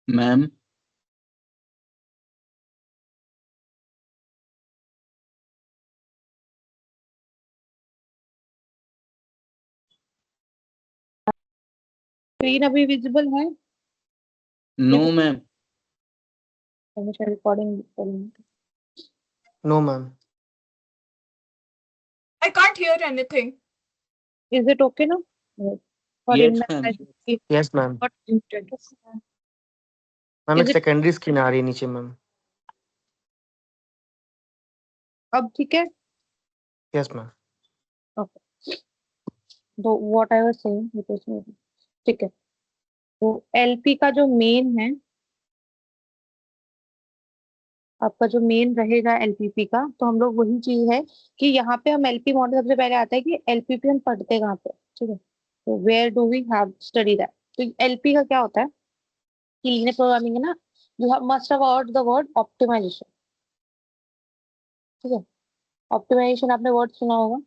Ma'am screen अभी visible है? No ma'am हमेशा रिकॉर्डिंग करूंगी। No, ma'am. I can't hear anything. Is it okay now? Yes. For Yes, in ma'am. Yes, ma'am. not muted. Ma'am Is एक it- secondary screen आ रही है नीचे ma'am. अब ठीक है? Yes, ma'am. Okay. तो what I was saying, it was ठीक है। तो एलपी का जो मेन है, आपका जो मेन रहेगा एलपीपी का, तो हम लोग वही चीज है कि यहाँ पे हम एलपी मॉडल सबसे पहले आता है कि एलपीपी हम पढ़ते कहाँ पे, ठीक है? तो where do we have study that? तो एलपी का क्या होता है कि लीनियर प्रोग्रामिंग है ना, you have must have heard the word optimization, ठीक है? ऑप्टिमाइजेशन आपने वर्ड सुना होगा।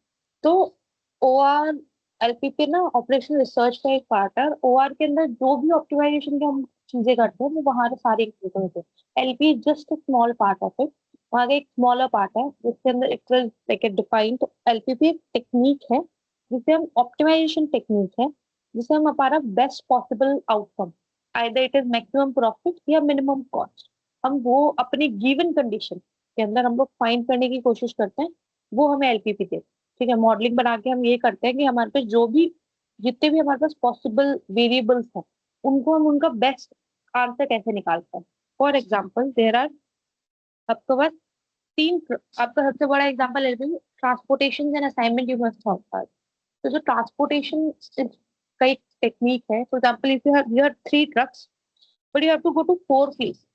तो ओआर एलपीपी ना ऑपरेशन रिसर्च का एक पार्ट है। ओआर के अंदर जो भी ऑप्टिमाइजेशन के हम चीजें करते हैं वो वहां सारे इंक्लूड होते हैं। LP just small part of it, वहां का एक स्मॉलर पार्ट है जिसके अंदर it will like a define. तो एलपीपी एक टेक्निक है जिसे हम ऑप्टिमाइजेशन टेक्निक है जिसे हम हमारा best possible outcome, either it is maximum profit या मिनिमम कॉस्ट, हम वो अपनी गिवन कंडीशन के अंदर हम लोग फाइंड करने की कोशिश करते हैं, वो हमें एलपीपी देते हैं, ठीक है? मॉडलिंग बना के हम ये करते हैं कि हमारे पास जो भी जितने भी हमारे पास पॉसिबल वेरिएबल्स हैं उनको हम उनका बेस्ट आंसर कैसे निकालते हैं। फॉर एग्जाम्पल देर आर आपके पास आपका सबसे बड़ा एग्जाम्पल ले लीजिए, transportation and assignment you must have. तो जो ट्रांसपोर्टेशन का एक टेक्निक है, for example if you have 3 trucks but you have to go to 4 place,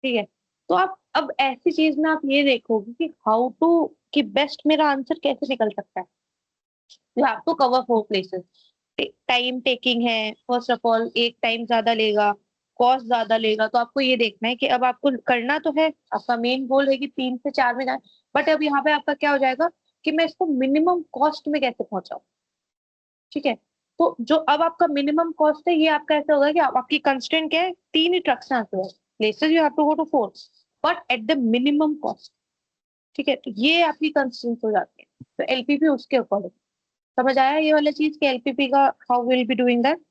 ठीक है? तो आप अब ऐसी चीज में आप ये देखोगे कि हाउ टू कि बेस्ट मेरा आंसर कैसे निकल सकता है। You have to cover 4 places, time taking है, फर्स्ट ऑफ ऑल एक टाइम ज्यादा लेगा, कॉस्ट ज्यादा लेगा। तो आपको ये देखना है कि अब आपको करना तो है, आपका मेन गोल है कि 3 से 4 में जाए, बट अब यहाँ पे आपका क्या हो जाएगा कि मैं इसको मिनिमम कॉस्ट में कैसे पहुंचाऊं, ठीक है? तो जो अब आपका मिनिमम कॉस्ट है ये आपका ऐसा होगा कि आपकी कंस्ट्रेंट क्या है, 3 ही ट्रक्स हैं आपके पास, places you have to go to 4 but at the minimum cost, ठीक है? तो ये आपकी कंस्ट्रेंट हो जाती है। तो एलपीपी उसके अकॉर्डिंग, समझ आया ये वाला चीज कि एलपीपी का how will be doing that?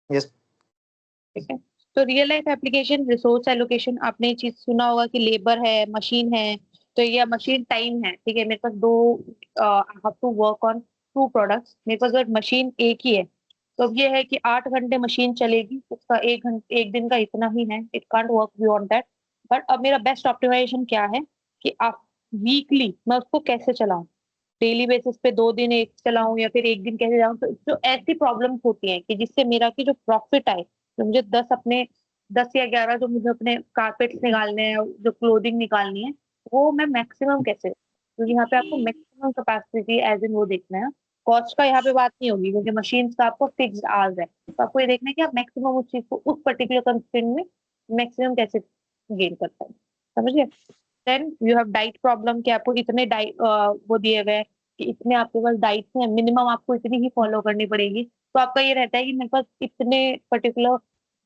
Yes. ठीक है। तो real life application resource allocation, आपने ये चीज सुना होगा कि लेबर है, मशीन है, तो ये मशीन टाइम है, ठीक है? मेरे पास दो I have to work on 2 products, मेरे पास अगर मशीन एक ही है तो अब ये है कि 8 घंटे मशीन चलेगी, उसका 1 दिन का इतना ही है, it can't work beyond that. But अब मेरा बेस्ट ऑप्टिमाइजेशन क्या है कि आप वीकली मैं उसको कैसे चलाऊं, डेली बेसिस पे 2 दिन एक चलाऊं या फिर 1 दिन कैसे जाऊं। तो जो ऐसी प्रॉब्लम्स होती हैं कि जिससे मेरा की जो प्रॉफिट आए, तो मुझे 10 या 11 जो मुझे अपने कारपेट्स निकालने हैं, जो क्लोथिंग निकालनी है, वो मैं मैक्सिमम कैसे, क्योंकि यहाँ पे आपको मैक्सिमम कैपेसिटी एज इन वो देखना है। कॉस्ट का यहाँ पे बात नहीं होगी क्योंकि मशीन का आपको फिक्स्ड आवर्स है, तो आपको ये देखना है कि आप मैक्सिमम उस चीज को उस पर्टिकुलर कंस्ट्रेंट में मैक्सिमम कैसे गेन करते हैं, समझिए? Then you have diet problem कि आपको इतने डाइट वो दिए गए कि इतने आपके पास डाइट हैं, मिनिमम आपको इतनी ही फॉलो करनी पड़ेगी। तो आपका ये रहता है कि मेरे पास इतने पर्टिकुलर,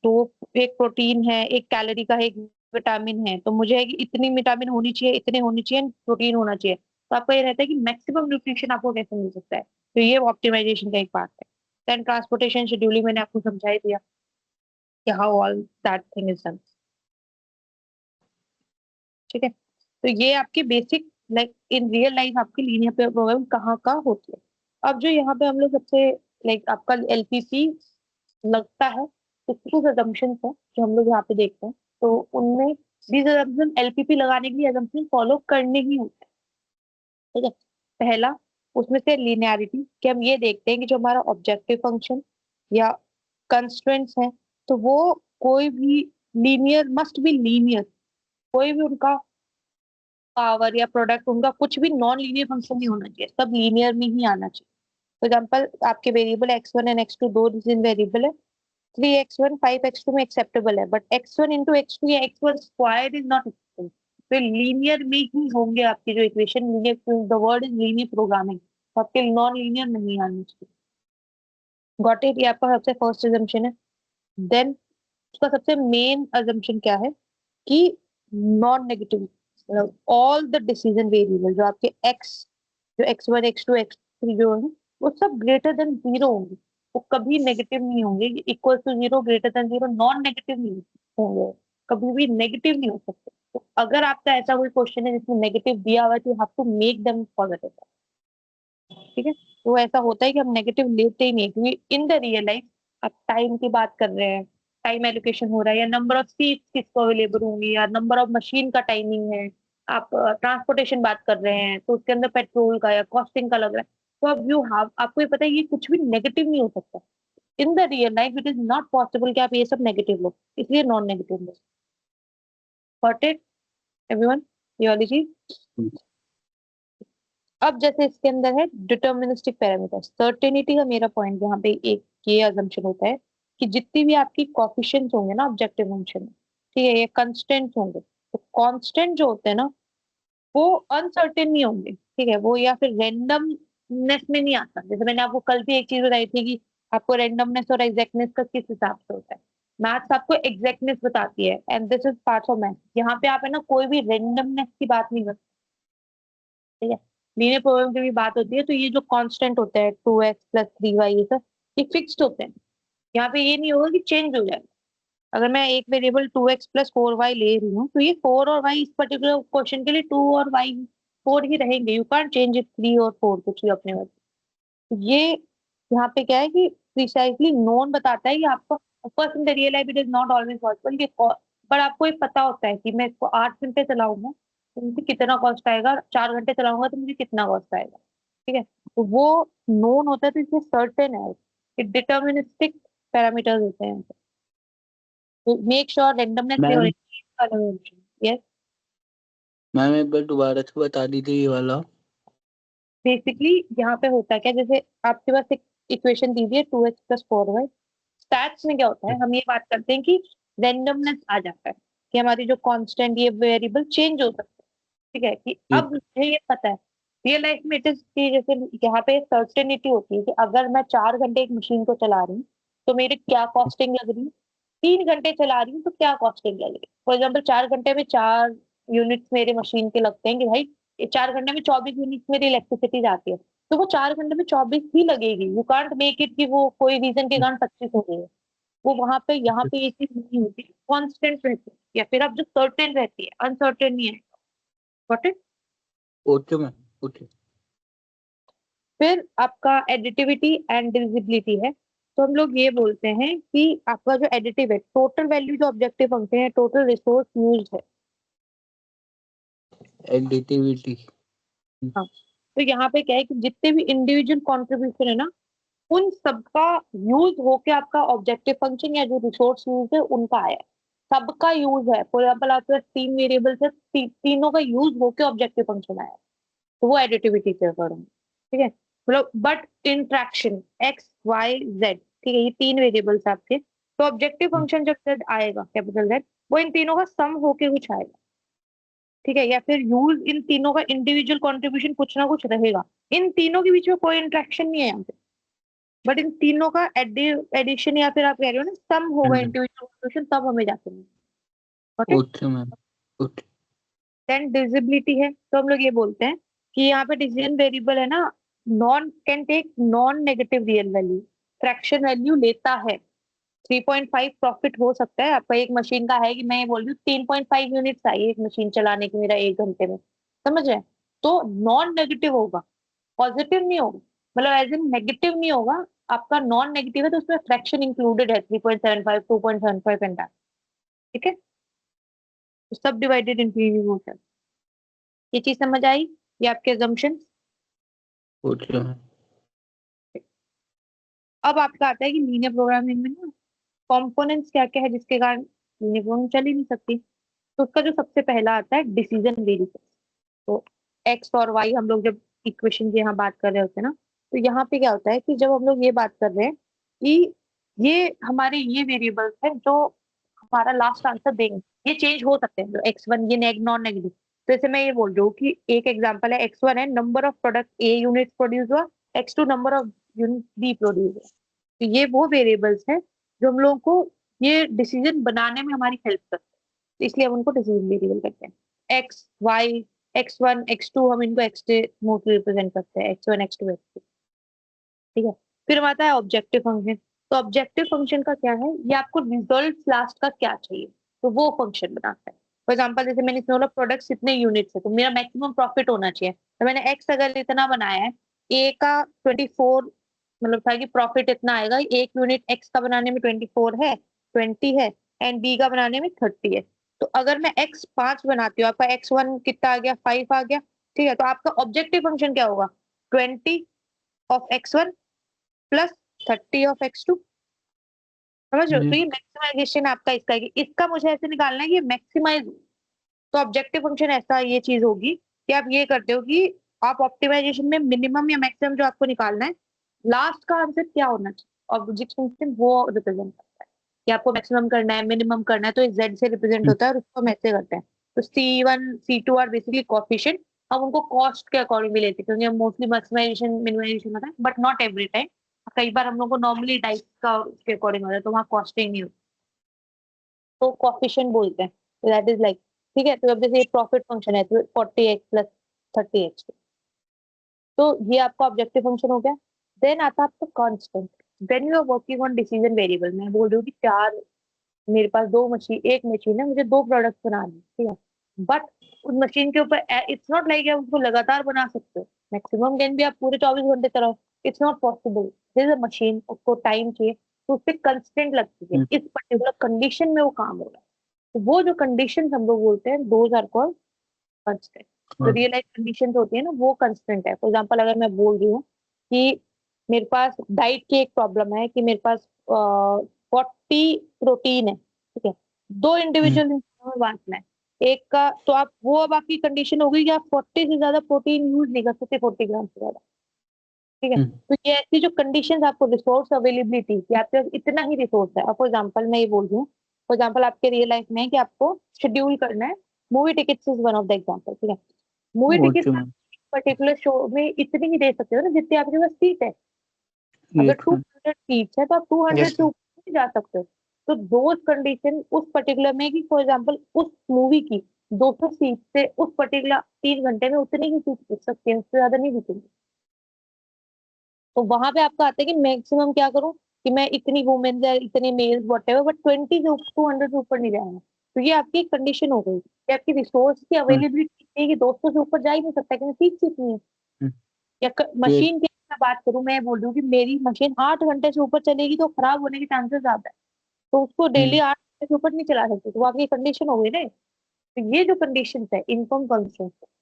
दो, एक प्रोटीन है, एक कैलोरी का है, एक विटामिन है, तो मुझे है कि इतनी विटामिन होनी चाहिए, इतने होनी चाहिए, प्रोटीन होना चाहिए। तो आपका ये रहता है कि मैक्सिमम न्यूट्रिशन आपको कैसे मिल सकता है, तो ये ऑप्टिमाइजेशन का एक पार्ट है। देन ट्रांसपोर्टेशन शेड्यूलिंग मैंने आपको समझा ही दिया कि how all that thing is done, ठीक है? तो ये आपकी basic like in real life आपकी लीनियर प्रोग्राम कहाँ का होती है। अब जो यहाँ पे हम लोग सबसे लाइक आपका एलपीपी लगता है, तो कुछ assumptions है जो हम लोग यहाँ पे देखते हैं, तो उनमें these assumptions एलपीपी लगाने के लिए assumption फॉलो करने ही होते हैं, ठीक है? पहला उसमें से लीनियरिटी, कि हम ये देखते हैं कि जो हमारा ऑब्जेक्टिव फंक्शन या कंस्ट्रेंट्स हैं तो वो कोई भी लीनियर मस्ट बी लीनियर, कोई भी उनका पावर या प्रोडक्ट उनका कुछ भी नॉन लीनियर फंक्शन नहीं होना चाहिए, सब लीनियर में ही आना चाहिए। फॉर एग्जाम्पल आपके वेरिएबल x1 एंड x2 दो डिफरेंट वेरिएबल है, 3x1 5x2 में एक्सेप्टेबल है, बट x1 इंटू x2 या x1 square is not acceptable. तो लीनियर में ही होंगे आपकी जो equation, linear the word is linear programming, तो आपके नॉन लीनियर नहीं आनी चाहिए। Got it? ये आपका सबसे फर्स्ट assumption है। देन उसका सबसे मेन अजम्पशन क्या है कि नॉन नेगेटिव, मतलब ऑल द डिसीजन वेरिएबल जो आपके x, जो x1 x2 x3 जो है वो सब ग्रेटर देन 0 होंगे, वो कभी नेगेटिव नहीं होंगे। Equal to 0, greater than 0, non negative नहीं होंगे, कभी भी नेगेटिव नहीं हो सकते। तो अगर आपका ऐसा कोई क्वेश्चन है जिसमें नेगेटिव दिया हुआ है तो you have to make them positive. ठीक है, तो ऐसा होता है कि हम नेगेटिव लेते ही नहीं, क्योंकि इन द रियल लाइफ आप टाइम की बात कर रहे हैं, टाइम एलोकेशन हो रहा है, या नंबर ऑफ सीट्स किसको अवेलेबल होंगी, या नंबर ऑफ मशीन का टाइमिंग है, आप ट्रांसपोर्टेशन बात कर रहे हैं तो उसके अंदर पेट्रोल का या कॉस्टिंग का लग रहा है, तो अब यू हैव, आपको ये पता है ये कुछ भी नेगेटिव नहीं हो सकता। In the real life it is not possible कि आप ये सब नेगेटिव लो, इसलिए non negative low. Got it everyone, ये वाली चीज। अब जैसे इसके अंदर है डिटर्मिनिस्टिक पैरामीटर, सर्टेनिटी का मेरा पॉइंट यहाँ पे एक ये अजम्पशन होता है कि जितनी भी आपकी कोफिशिएंट्स होंगे ना ऑब्जेक्टिव फंक्शन में, ठीक है, ये कांस्टेंट्स होंगे, तो कांस्टेंट जो होते हैं ना वो अनसर्टेन नहीं होंगे, ठीक है, वो या फिर रेंडमनेस में नहीं आता। जैसे मैंने आपको कल भी एक चीज बताई थी कि आपको रेंडमनेस और एग्जैक्टनेस का किस हिसाब से होता है। मैथ्स आपको एग्जैक्टनेस बताती है and this is part of math. यहाँ पे आप है ना कोई भी रेंडमनेस की बात नहीं करते, ठीक है, लीनियर प्रोग्राम की भी बात होती है, तो ये जो कांस्टेंट होता है 2x + 3y ये सब ये फिक्स्ड होते हैं। यहाँ पे ये नहीं होगा कि चेंज हो जाए। अगर मैं एक वेरिएबल 2x + 4y ले रही हूँ तो ये 4 और y इस पर्टिकुलर क्वेश्चन के लिए 2 और y 4 ही रहेंगे, यू कांट चेंज इट 3 और 4 कुछ भी अपने वजह। ये यहाँ पे क्या है कि प्रिसाइजली नोन बताता है कि आपको, of course in the real life it is not always possible कि, पर आपको ये पता होता है कि मैं इसको 8 घंटे चलाऊंगा तो मुझे कितना कॉस्ट आएगा, 4 घंटे चलाऊंगा तो मुझे कितना कॉस्ट आएगा, ठीक है, तो वो नोन होता है, तो इसमें सर्टेन है, ये डिटर्मिनिस्टिक पैरामीटर्स होते हैं, तो make sure randomness ma'am yes. Ma'am एक बार दोबारा से बता दीजिए ये वाला। बेसिकली यहाँ पे होता है क्या, जैसे आपके पास एक इक्वेशन दीजिए 2x + 4y, स्टैट्स में क्या होता है, हम ये बात करते हैं कि रेंडमनेस आ जाता है कि हमारी जो कांस्टेंट ये वेरिएबल चेंज हो सकता है, ठीक है, कि अब मुझे ये पता है रियल लाइफ में इट इज कि जैसे यहाँ पे सर्टेनिटी होती है कि अगर मैं 4 घंटे एक मशीन को चला रही हूँ तो मेरी क्या कॉस्टिंग लग रही है, 3 घंटे चला रही हूँ तो क्या कॉस्टिंग लग रही है। फॉर एग्जाम्पल 4 घंटे में 4 यूनिट्स मेरे मशीन के लगते हैं कि भाई 4 घंटे में 24 यूनिट्स मेरी इलेक्ट्रिसिटी जाती है, तो वो 4 घंटे में 24 ही लगेगी। यू कांट मेक इट कि वो कोई रीजन के कारण 25 हो गई है, वो वहां पे यहाँ पे ये चीज नहीं होती, कांस्टेंट रहती है, या फिर अब जो सर्टेन रहती है, अनसर्टेन नहीं है। Got it. Okay ma'am, okay. फिर आपका एडिटिविटी एंड डिविजिबिलिटी है, तो हम लोग ये बोलते हैं कि आपका जो एडिटिव है, टोटल वैल्यू जो ऑब्जेक्टिव फंक्शन है, टोटल रिसोर्स यूज है। एडिटिविटी। हाँ, तो यहाँ पे क्या है कि जितने भी इंडिविजुअल कॉन्ट्रीब्यूशन है ना उन सबका यूज होके आपका ऑब्जेक्टिव फंक्शन या जो रिसोर्स यूज है उनका आया है, सबका यूज है। फॉर एग्जाम्पल आपके पास 3 वेरिएबल्स है, तीनों का यूज होके ऑब्जेक्टिव फंक्शन आया है, तो वो एडिटिविटी के अकॉर्डिंग, ठीक है, मतलब but interaction X Y Z, ठीक है, ये 3 वेरिएबल्स आपके, तो ऑब्जेक्टिव फंक्शन जब जेड आएगा कैपिटल जेड, वो इन तीनों का सम होके कुछ आएगा, ठीक है, या फिर यूज इन तीनों का इंडिविजुअल कंट्रीब्यूशन कुछ ना कुछ रहेगा। इन तीनों के बीच में कोई इंट्रैक्शन नहीं है यहाँ पे, बट इन तीनों का एडिशन या फिर आप कह रहे हो ना सम होगा इंडिविजुअल कंट्रीब्यूशन, तब हमें जाते हैं। Okay ma'am, okay. Then divisibility है, तो हम लोग ये बोलते हैं कि यहाँ पे डिसीजन वेरिएबल है ना, non can take non negative real value, fraction value लेता है। 3.5 प्रॉफिट हो सकता है आपका, एक मशीन का है कि मैं ये बोल रही हूँ 3.5 यूनिट्स आई एक मशीन चलाने की मेरा 1 घंटे में, समझ रहे हैं, तो नॉन नेगेटिव होगा, पॉजिटिव नहीं होगा, मतलब एज इन नेगेटिव नहीं होगा, आपका नॉन नेगेटिव है तो उसमें फ्रैक्शन इंक्लूडेड है 3.75 2.75 एंड दैट, ठीक है, तो सब डिवाइडेड इनटू होता है। ये चीज समझ आई, ये आपके assumptions। Okay ma'am. अब आपका आता है कि लीनियर प्रोग्रामिंग में ना कंपोनेंट्स क्या क्या है जिसके कारण लीनियर प्रोग्रामिंग चल ही नहीं सकती, तो उसका जो सबसे पहला आता है डिसीजन वेरिएबल। तो एक्स और वाई हम लोग जब इक्वेशन की यहाँ बात कर रहे होते हैं ना, तो यहाँ पे क्या होता है कि जब हम लोग ये बात कर रहे हैं कि ये हमारे ये वेरिएबल्स हैं जो हमारा लास्ट आंसर देंगे, ये चेंज हो सकते हैं, जो x1 ये नॉन नेगेटिव, तो जैसे मैं ये बोल रही हूँ कि एक एग्जांपल है x1 है number of product a unit produce हुआ, x2 number of unit B produce हुआ, तो ये वो वेरिएबल्स हैं जो हम लोगों को ये डिसीजन बनाने में हमारी हेल्प करते हैं, इसलिए हम उनको डिसीजन वेरिएबल करते हैं। एक्स वाई x1 x2 हम इनको x से मोस्टली रिप्रेजेंट करते हैं, x1 x2 x3, ठीक है। फिर आता है ऑब्जेक्टिव फंक्शन। तो ऑब्जेक्टिव फंक्शन का क्या है, ये आपको रिजल्ट लास्ट का क्या चाहिए तो वो फंक्शन बनाता है। फॉर एग्जाम्पल जैसे मैंने इसमें बोला प्रोडक्ट्स इतने यूनिट्स है तो मेरा मैक्सिमम प्रॉफिट होना चाहिए, तो मैंने एक्स अगर इतना बनाया है, ए का 24 मतलब था कि प्रॉफिट इतना आएगा, एक यूनिट एक्स का बनाने में 24 है, 20 है, एंड बी का बनाने में 30 है। तो अगर मैं एक्स 5 बनाती हूँ, आपका x1 कितना आ गया, 5 आ गया, ठीक है। तो आपका ऑब्जेक्टिव फंक्शन क्या होगा, 20 of x1 plus 30 of x2, समझ रहे हो। तो ये मैक्सिमाइजेशन आपका इसका है कि इसका मुझे ऐसे निकालना है कि मैक्सिमाइज। तो ऑब्जेक्टिव फंक्शन ऐसा ये चीज होगी कि आप ये करते हो कि आप ऑप्टिमाइजेशन में मिनिमम या मैक्सिमम जो आपको निकालना है, लास्ट का आंसर क्या होना चाहिए, ऑब्जेक्टिव फंक्शन वो रिप्रेजेंट करता है कि आपको मैक्सिमम करना है, मिनिमम करना है, तो जेड से रिप्रेजेंट होता है और उसको हम ऐसे करते हैं। तो C1 C2 are basically coefficient, हम उनको कॉस्ट के अकॉर्डिंग भी लेते हैं क्योंकि हम मोस्टली मैक्सिमाइजेशन मिनिमाइजेशन होता है, बट नॉट एवरी टाइम। कई बार हम लोग को नॉर्मली टाइप का के अकॉर्डिंग होता है तो वहाँ कॉस्टिंग नहीं होती, तो कोफिशिएंट बोलते हैं। तो दैट इज लाइक, ठीक है। तो अब जैसे प्रॉफिट फंक्शन है तो 40x प्लस 30x, तो ये आपका ऑब्जेक्टिव फंक्शन हो गया। देन आता है आपका constant. When you are working on decision variable, मैं बोल रही हूँ कि चार, मेरे पास दो मशीन, एक मशीन है, मुझे दो प्रोडक्ट्स बनाने हैं, ठीक है। बट उस मशीन के ऊपर इट्स नॉट लाइक आप उसको लगातार बना सकते हो, मैक्सिमम कैन भी आप पूरे 24 घंटे चलाओ, it's not possible. This a machine, उसको टाइम चाहिए, तो उस पर कंस्टेंट लगती है, इस पर्टिकुलर कंडीशन में वो काम हो रहा है। तो वो जो कंडीशन हम लोग बोलते हैं, दोज आर कॉल्ड कंस्टेंट। तो रियल लाइफ कंडीशन होती है ना, वो कंस्टेंट है। फॉर एग्जाम्पल अगर मैं बोल रही हूँ कि मेरे पास डाइट की एक प्रॉब्लम है कि मेरे पास 40 प्रोटीन है, ठीक है, दो इंडिविजुअल में बांटना है, एक का, तो आप वो, अब आपकी कंडीशन होगी कि आप 40 से ज्यादा प्रोटीन यूज नहीं कर सकते, 40 ग्राम से ज्यादा, ठीक है। तो ये ऐसी जो कंडीशंस आपको रिसोर्स अवेलेबिलिटी कि आपके पास इतना ही रिसोर्स है। अब फॉर एग्जांपल मैं ये बोल रही हूँ, फॉर एग्जांपल आपके रियल लाइफ में है कि आपको शेड्यूल करना है, movie tickets is one of the example, ठीक है। मूवी टिकट पर्टिकुलर शो में इतनी ही दे सकते हो ना जितनी आपके पास सीट है। अगर 200 सीट्स है तो आप 200 Yes, से ma'am. ऊपर नहीं जा सकते हो। तो दो कंडीशन उस पर्टिकुलर में कि फॉर एग्जांपल उस मूवी की 200 सीट से उस पर्टिकुलर 3 घंटे में उतनी ही सीट बिक सकती है, उससे ज्यादा नहीं बिकेंगी। तो वहां पे आपका आता है कि मैक्सिमम क्या करूं कि मैं इतनी वुमेन या इतने मेल्स वॉटेवर, बट 20 से 200 से ऊपर नहीं जाएगा। तो ये आपकी कंडीशन हो गई कि आपकी रिसोर्स की अवेलेबिलिटी है कि 200 से ऊपर जा ही नहीं सकता क्योंकि सीट कितनी है। या मशीन की मैं बात करूं, मैं बोल रही हूँ कि मेरी मशीन 8 घंटे से ऊपर चलेगी तो खराब होने के चांसेस ज्यादा है, तो उसको डेली 8 घंटे से ऊपर नहीं चला सकते, तो वो आपकी कंडीशन हो गई ना। तो ये जो कंडीशन है इनकम कंस्ट्रेंट,